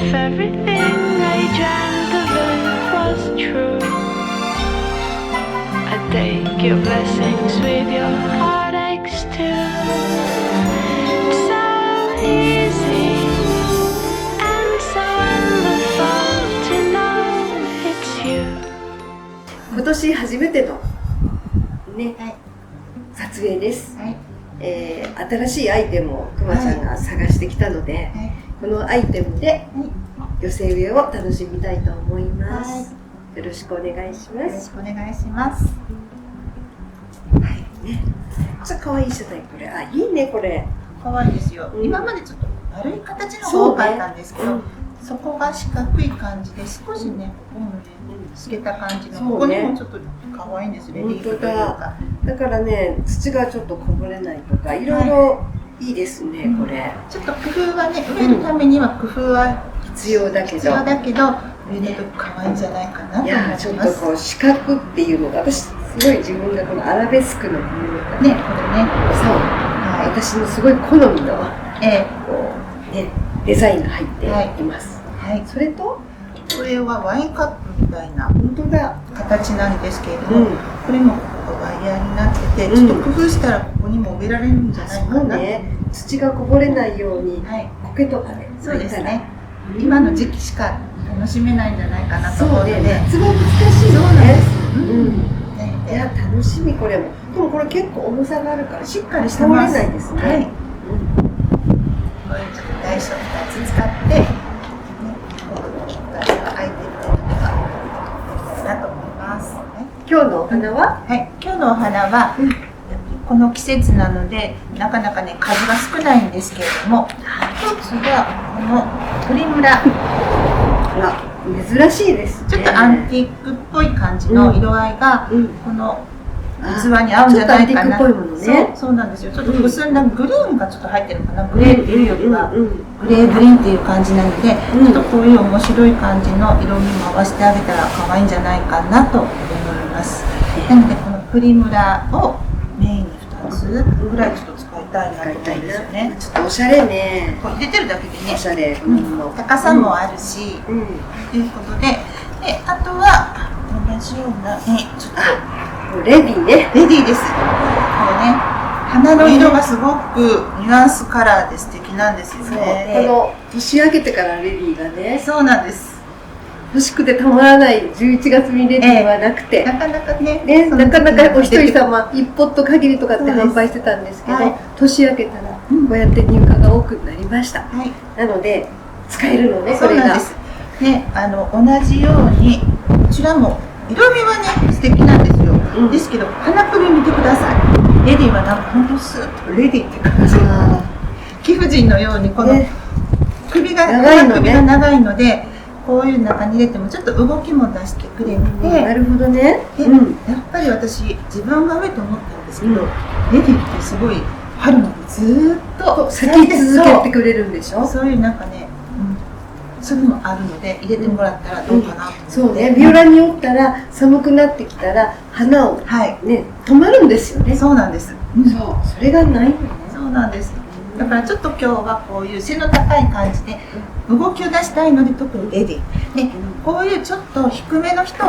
If everything I dreamt of it was true, I'd take your blessings with your heartaches too. It's so easy and so wonderful to know it's you. 今年初めてのね、はい撮影です、はい新しいアイテムをくまちゃんが探してきたので、はい、このアイテムで寄せ植えを楽しみたいと思います、はよろしくお願いしまよろしす。くお願いします。はいね、さあ可愛い世代これ、あ、いいねこれ。可愛いですよ、うん今までちょっと丸い形の方が多かったんですけど、そうねそこが四角い感じで少しね、ここもね透けた感じの、そうねここにもちょっと可愛いんです、レディーフというか。だからね、土がちょっとこぼれないとかいろいろいいですね、これ。ちょっと工夫はね、植えるためには工夫は必要だけど、必要だけど、植えた時可愛いんじゃないかなと思いいやます。ちょっとこう四角っていうのが私すごい自分がこのアラベスクのものがね、これね、そう、は私のすごい好みのい、こう、ね、デザインが入っています、はい、それとこれはワインカップみたいな本当だ、形なんですけれども、うん、これもここがワイヤーになってて、うんちょっと工夫したらここにも植えられるんじゃないかな。そうね、土がこぼれないようにはい、苔とかね、そうですね。植えたら今の時期しか楽しめないんじゃないかなとそう思うので、ね、夏場難しいよそうなんでね。す。うん、ねいや楽しみこれも。でもこれ結構重さがあるからしっかりして倒れます。ないですね。はい。うんこれちょっと大小2つ使って、ね、アイテムというのがいいなと思います。今日のお花は？はい、今日のお花は、この季節なのでなかなかね数が少ないんですけれども、一つがこのプリムラ、あ、珍しいですね。ちょっとアンティークっぽい感じの色合いが、うん、この器に合うんじゃないかな。ちょっとアンティークっぽいものね。そうなんですよ。ちょっとくすんだグリーンがちょっと入ってるのかな。グレーっていうよりは、うんグレーグリーンっていう感じなので、うんちょっとこういう面白い感じの色味も合わせてあげたら可愛いんじゃないかなと思います。なのでこのプリムラをメインに2つぐらいちょっと使いたいなと思うんですよね。ちょっとおしゃれね。こう入れてるだけでねお、しゃれ。高さもあるし、うん。ということで、あとは同じような、ちょっとレディーね。レディーです。これね、花の色がすごくニュアンスカラーで素敵なんですよね。この年明けてからレディーがね、そうなんです。欲しくてたまらない11月にレディーはなくて、なかなかね、ね、なかなかお一人さ様一ポット限りとかって販売してたんですけど、はい年明けたらこうやって入荷が多くなりました。はい、なので使えるのね、これがそうなんで。す。ね、同じようにこちらも色味はね素敵なんですよ。うんですけど花首見てください。レディーはなんか本当スーッとレディーって感じ。あ貴婦人のようにこのね首が、長いのね首が長いので、こういう中に入れてもちょっと動きも出してくれて、なるほどね。でうん。やっぱり私自分が上と思ったんですけど、うんレディーってすごい春までずーっと咲き続けてくれるんでしょ。そういうなんかね、そういうのもあるので入れてもらったらどうかなと思って、そうね、ビオラによったら寒くなってきたら花をはい、ね止まるんですよね。そうなんです、そう、それがないのね。そうなんです。だからちょっと今日はこういう背の高い感じで動きを出したいので、特にレディーで、こういうちょっと低めの人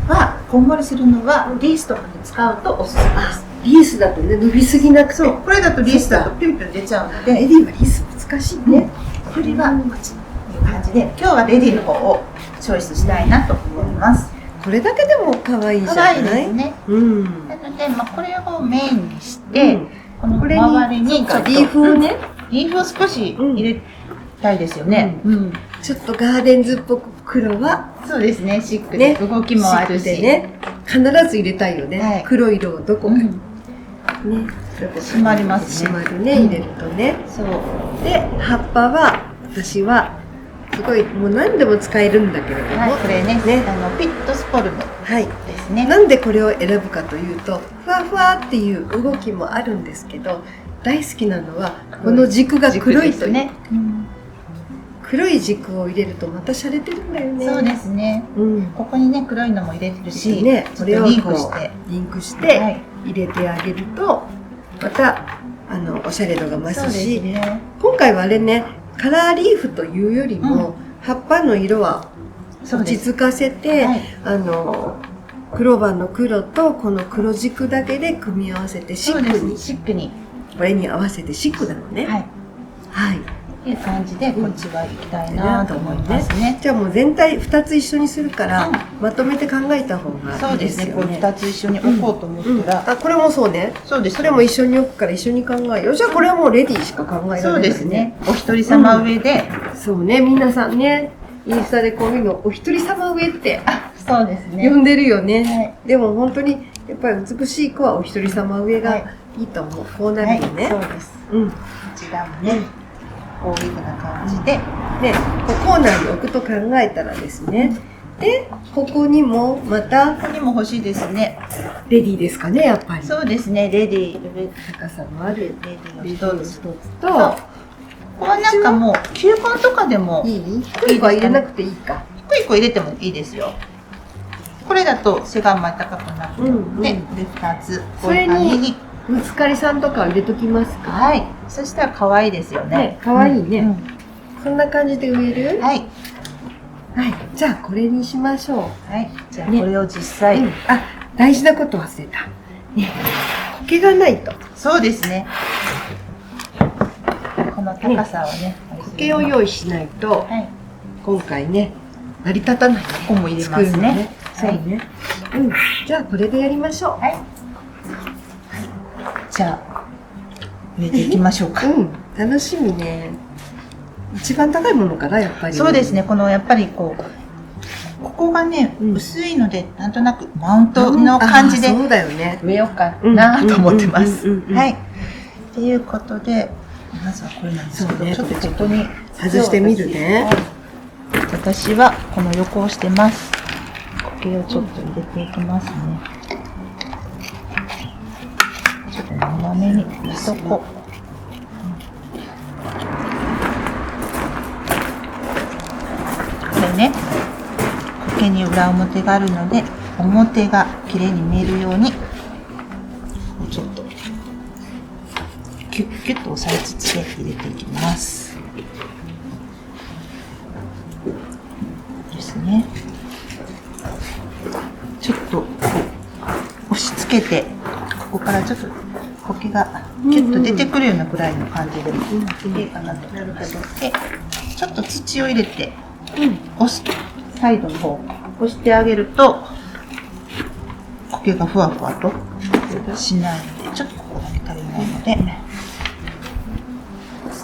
はこんもりするのはリースとかに使うとおすすめです。リースだとね伸びすぎなくて、そう、これだとリースだとピュンピュン出ちゃうのレで、ディーはリース難しいね。振りはこっちという感じで、今日はレディーの方をチョイスしたいなと思います。これだけでも可愛いじゃ可ない。愛いですね。うん。なので、これをメインにして、このこれ周りににリーフをね、リーフを少し入れたいですよね。ちょっとガーデンズっぽく黒はそうですね、シックで、動きもあるし。シックでね、必ず入れたいよね。はい黒い色をどこかにね、締まりますね。締まるね、入れるとね。そう。で、葉っぱは私はすごいもう何でも使えるんだけれども、はい、これね、ねピットスポルムはい。ですね。なんでこれを選ぶかというと、ふわふわっていう動きもあるんですけど、大好きなのはこの軸が黒いという、ね。黒い軸を入れるとまた洒落てるんだよね。そうですね。うん。ここにね、黒いのも入れてるし、ね、それをリンクして。リンクしはてい。入れてあげると、またおしゃれ度が増そうですすし、ね。今回はあれね、カラーリーフというよりも、葉っぱの色は落ち着かせて、はい、黒番の黒とこの黒軸だけで組み合わせてシックに、シックに、これに合わせてシックなのね。はい。はい。っていう感じでこっちは行きたいなと思いますね。じゃあもう全体2つ一緒にするから、まとめて考えた方がそうでね。いいですすよね。これ2つ一緒に置こうと思ったら、あ、これもそうね。そうです。それも一緒に置くから一緒に考えよう。じゃあこれはもうレディーしか考えられない。そうですね。お一人様上で、そうね、皆さんね、インスタでこういうのお一人様上ってそうですね。呼んでるよね。はい。でも本当にやっぱり美しい子はお一人様上がいいと思う。こうなるよね。そうです。うん。こちらもね、こういうふうな感じで、ね、こうコーナーに置くと考えたらですね。で、ここにもまたここにも欲しいですね。レディーですかね、やっぱり。そうですね。レディー、高さのあるレディーの一つ。と、ここはなんかもう球根とかでもいい？低い子は入れなくていいか。低い子入れてもいいですよ。これだと背があんまり高くなくて、で2つこういう感じに。ぶつかりさんとかを入れときますか。はい。そしたら可愛いですよね。可愛いね。うんそんな感じで植える？はい。はい。じゃあこれにしましょう。はい。じゃあこれを実際、あ、大事なこと忘れた。ね、苔がないと。そうですね。この高さをね、苔を用意しないと、はい。今回ね、成り立たないね。ここも入れますね。そうね。うん。じゃあこれでやりましょう。はい。じゃあ植えていきましょうか。うん。楽しみね。一番高いものかな、やっぱり。そうですね。このやっぱりここがね、薄いのでなんとなくマウントの感じでそうだよね。植えようかなと思ってます。はい。はい。っていうことで、まずはこれなんですけど、ちょっとここに外してみるね。私はこの横をしてます。苔をちょっと入れていきますね。ちょっと長めにしとこう。これね、苔に裏表があるので、表が綺麗に見えるように、ちょっとキュッキュッと押さえつつで入れていきます。ですね。ちょっと押し付けて、ここからちょっと苔がキュッと出てくるようなぐらいの感じでもいいかなと思います。で、ちょっと土を入れて、押すサイドの方押してあげると苔がふわふわとしないので、ちょっとここだけ足りないので、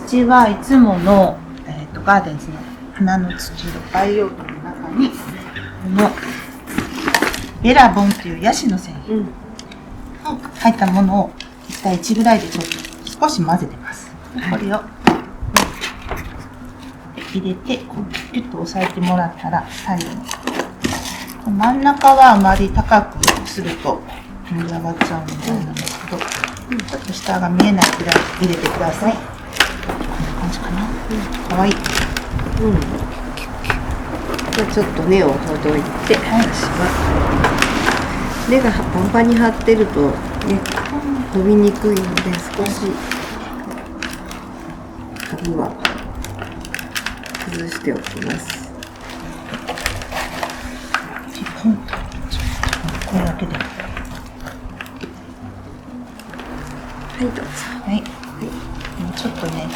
土はいつもの、ガーデンズの花の土の培養土の中にこのベラボンというヤシの繊維の入ったものを1対1ぐらいでちょっと少し混ぜてます。これを入れてこうギュッと押さえてもらったら、最後に真ん中はあまり高くすると盛り上がっちゃうみたいなんですけど、ちょっと下が見えないぐらい入れてください。こんな感じかな。かわいい。じゃあちょっと根をほどいて、根がパンパンに張ってるとね、伸びにくいので少し株は崩しておきます。これだけで。はい、どうぞ。はい。もうちょっとね、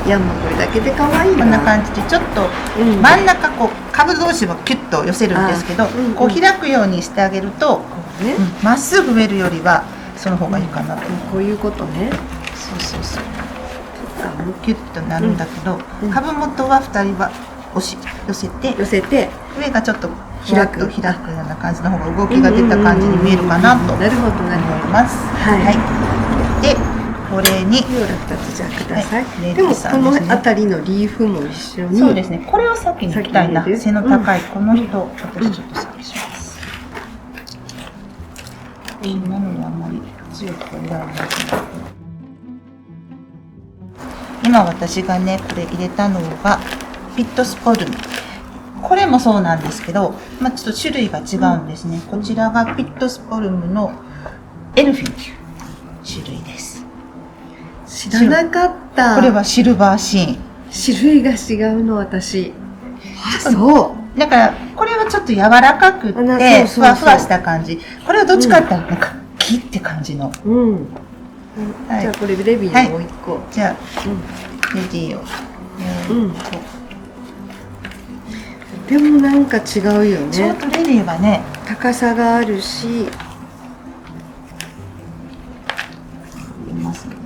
いやもうこれだけで可愛いな。こんな感じでちょっと真ん中こう株同士をキュッと寄せるんですけど、こう開くようにしてあげると、まっすぐ植えるよりはその方がいいかなと。こういうことね。そうそうそう。キュッとなるんだけど、株元は2人は寄せて上がちょっと開くような感じの方が動きが出た感じに見えるかなと思います。はい。で、これに2つじゃあください。ででもこの辺りのリーフも一緒に。そうですね。これを先にいきたいな。背の高いこの人、私ちょっと先します。今のにあんまり強くはいらないですね。今私がねこれ入れたのがピットスポルム。これもそうなんですけど、まあ、ちょっと種類が違うんですね。こちらがピットスポルムのエルフィンという種類です。知らなかった。これはシルバーシーン。種類が違うの、私。そう。だからこれはちょっと柔らかくってふわふわした感じ。これはどっちかって言ったらなんか木って感じの。うん。じゃあこれレビーのもう一個。じゃあレディーを。でもなんか違うよね。ちょっとレディーはね、高さがあるし。いますね。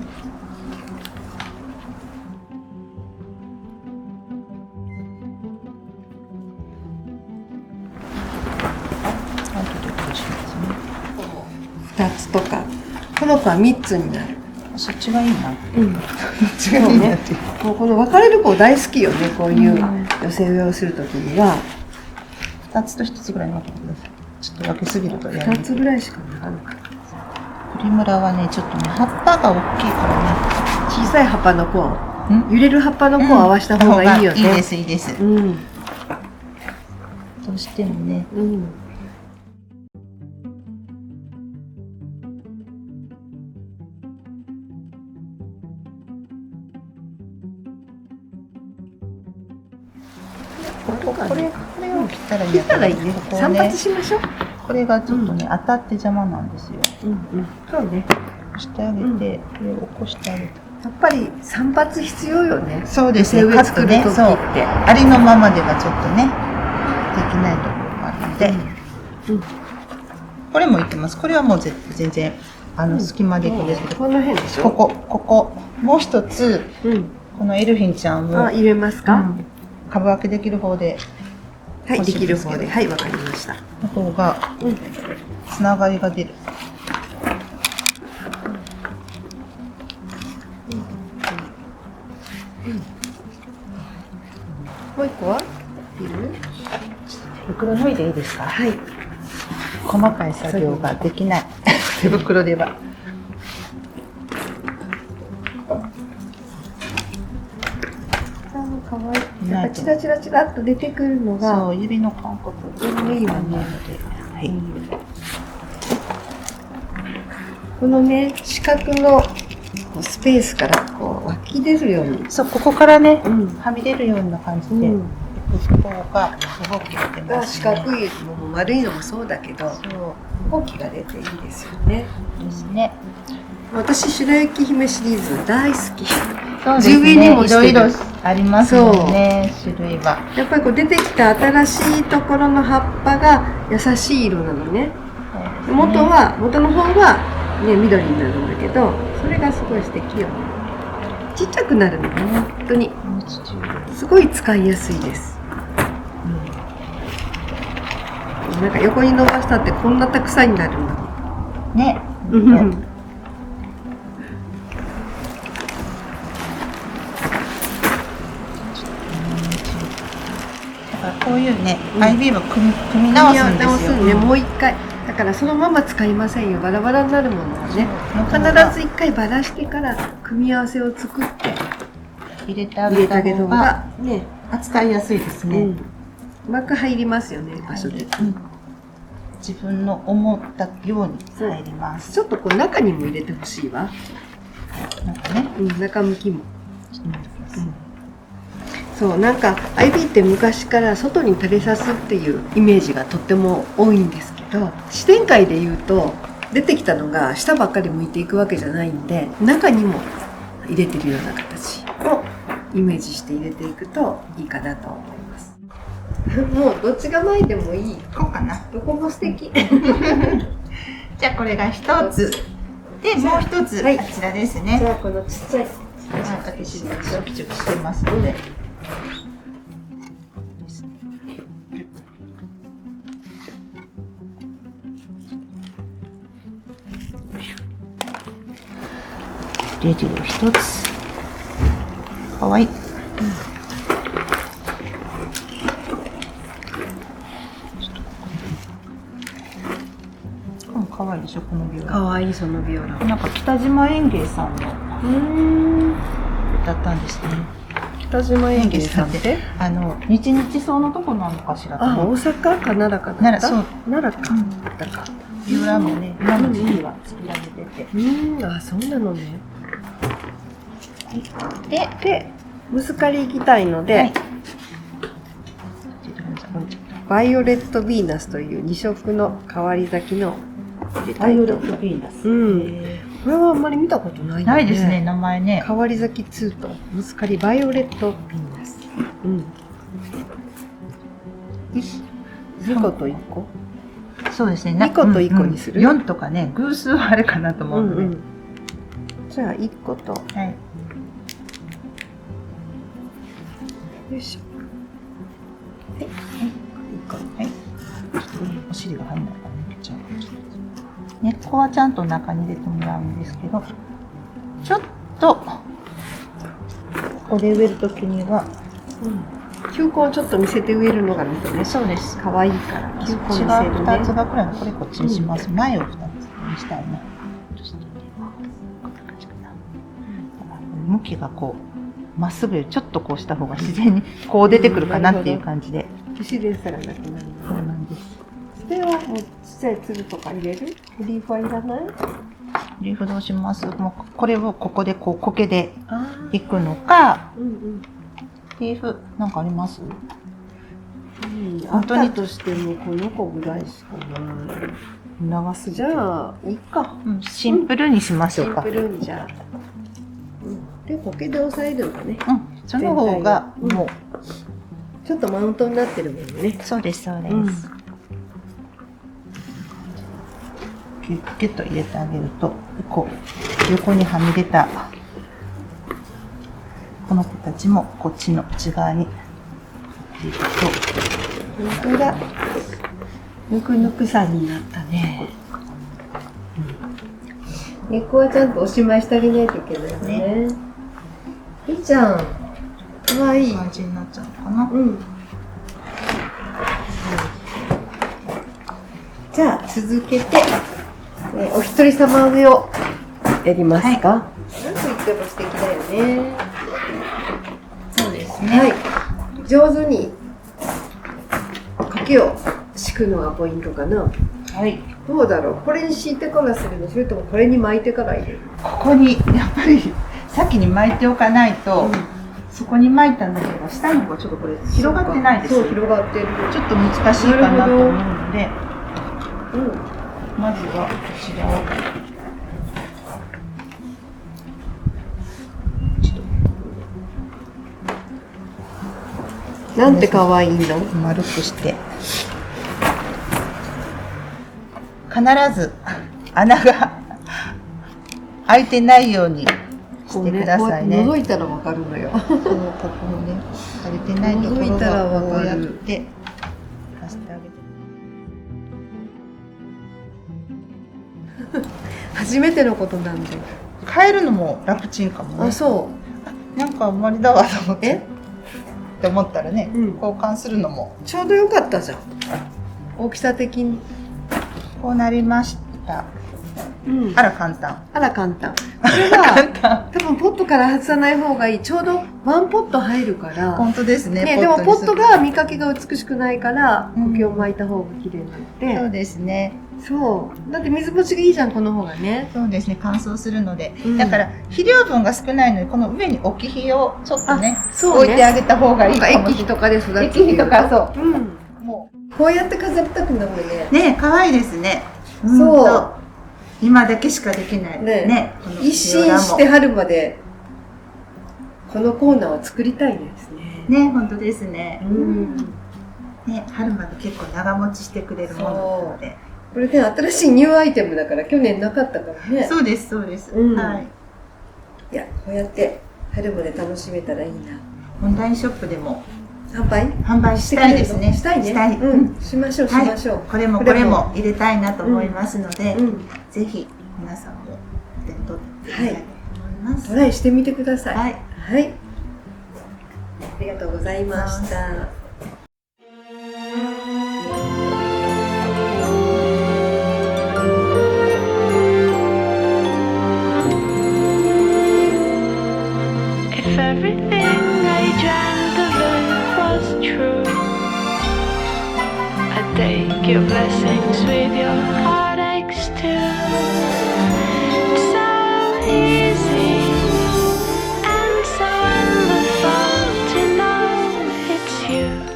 2つとか。この子は3つになる。そっちがいいな。うん。そっちがいいなって。もうこの分かれる子大好きよね。こういう寄せ植えをするときには。2つと1つぐらい分けてください。ちょっと分けすぎるとや2つぐらいしかならなかった。プリムラはね、ちょっとね、葉っぱが大きいから小さい葉っぱの子を、揺れる葉っぱの子を合わせた方がいいよね。いいです、いいです。うん。どうしてもね。うん。これを切ったらいい切ったらいいね。散髪しましょう。これがちょっとね、当たって邪魔なんですよ。そうね。してあげて、これを起こしてあげて。やっぱり散髪必要よね。そうですね。植え作る時って。そう。ありのままではちょっとね、できないところがあるので。これもいけます。これはもう全然、隙間でこれ。この辺でしょ。ここ。もう一つ、このエルフィンちゃんを。入れますか？株分けできる方で。はい、できる方で。はい、わかりました。の方が、つながりが出る。もう一個は？袋脱いでいいですか？はい。細かい作業ができない。手袋では。かわいい。なんかチラチラチラっと出てくるのが。そう、指の感覚がいいわね。はい。このね、四角のスペースからこう湧き出るように。そう、ここからね、はみ出るような感じで、ここが動きが出ます、四角いのも丸いのもそうだけど、動きが出ていいですよね。ですね。私、白雪姫シリーズ大好き。そうですね。いろいろありますよね、種類は。やっぱりこう出てきた新しいところの葉っぱが優しい色なのね。元の方はね、緑になるんだけど、それがすごい素敵よね。ちっちゃくなるのね、本当に。すごい使いやすいです。なんか横に伸ばしたってこんなたくさんになるんだもん。ね。こういうね、IB を組み直すんですよ。ね、もう一回。だからそのまま使いませんよ。バラバラになるものはね。必ず一回バラしてから組み合わせを作って入れてあげた方がね、扱いやすいですね。うまく入りますよね、場所で。自分の思ったように入ります。ちょっとこう中にも入れてほしいわ。なんかね、中向きも。そう、なんか IB って昔から外に垂れさすっていうイメージがとっても多いんですけど、自然界でいうと出てきたのが下ばっかり向いていくわけじゃないんで、中にも入れてるような形をイメージして入れていくといいかなと思います。もうどっちが前でもいい。こうかな。どこも素敵。じゃあこれが一つで、もう一つあちらですね。じゃあこのちっちゃい私はチョキチョキしてますので。レジを一つ。かわいい。かわいいでしょ、このビオラ。かわいい、そのビオラ。なんか北島園芸さんのだったんですね。北島園芸さんって日々草のとこなのかしら。大阪か奈良か奈良、そう、奈良かだか。ビオラもね、今の時期は作られてて。そうなのね。で、ムスカリ行きたいので、はい、バイオレットヴィーナスという2色の変わり咲きの入れたバイオレッいと思う。トヴィーナス。これはあんまり見たことないよね。ないですね、名前ね。変わり咲き2とムスカリバイオレットヴィーナス。2個と1個。そうですね。2個と1個にする。 4とかね、偶数はあれかなと思うので。じゃあ1個と、はい。よいしょ。はい。1個。はい。お尻が入んないからね、ちゃう。根っこはちゃんと中に入れてもらうんですけど、ちょっと、ここで植えるときには、球根をちょっと見せて植えるのが見てね。そうです。可愛いから。球根見せるね。 2つがくらいの、これこっちにします。前を2つにしたいな。向きがこう、まっすぐよりちょっとこうした方が自然にこう出てくるかなっていう感じで。自然さがなくなる。そうなんです。それはもうちっちゃい粒とか入れる？リーフはいらない？リーフどうします？もうこれをここでこう苔でいくのか、リーフなんかあります？あったとしてもこの子ぐらいしかない。長すぎて。じゃあいいか。シンプルにしましょうか。シンプルにじゃあ。で苔で押さえるんだね。その方がもうちょっとマウントになってるもんね。そうですそうです。ギュッギュッと入れてあげると、こう横にはみ出たこの子たちもこっちの内側に入れると、本当だ。ぬくぬくさになったね。根っこはちゃんとおしまいしてあげないといけないよね。いいじゃん。かわいい感じになっちゃうのかな。じゃあ続けて、お一人様植えをやりますか。なんと言っても素敵だよね。そうですね。はい。上手に苔を敷くのがポイントかな。はい。どうだろう。これに敷いてからするの、それともこれに巻いてから入れる。ここにやっぱり先に巻いておかないと、そこに巻いたんだけど下の方がちょっとこれ広がってないです。そう、広がってる。ちょっと難しいかなと思うので、まずはこちらをなんて可愛いの。丸くして必ず穴が開いてないようにしてくださいね。覗いたらわかるのよ。ここをね、開いてないところがこうやってさせてあげて。初めてのことなんで。変えるのも楽ちんかもね。あ、そう。なんかあんまりだわと思って。って思ったらね、交換するのもちょうどよかったじゃん。大きさ的に。こうなりました。あら簡単。あら簡単。これは多分ポットから外さない方がいい。ちょうどワンポット入るから。本当ですね。でもポットが見かけが美しくないから苔を巻いた方が綺麗になって。そうですね。そう。だって水持ちがいいじゃん、この方がね。そうですね。乾燥するので。だから肥料分が少ないので、この上に置き肥をちょっとね、置いてあげた方がいいかも。液肥とかで育つ。液肥とかそう。もうこうやって飾りたくなるね。ね、可愛いですね。そう。今だけしかできないね。一新して春までこのコーナーを作りたいですね。ね、本当ですね。ね、春まで結構長持ちしてくれるものなので。これね、新しいニューアイテムだから去年なかったからね。そうです、そうです。はい。いや、こうやって春まで楽しめたらいいな。オンラインショップでも販売したいですね。したいね。しましょう、しましょう。これもこれも入れたいなと思いますので、ぜひ皆さんも手に取っていただきたいと思います。トライしてみてください。はい。はい。ありがとうございました。If everything I dreamt of was true, I'd take your blessings with your heartaches too. It's so easy and so wonderful. you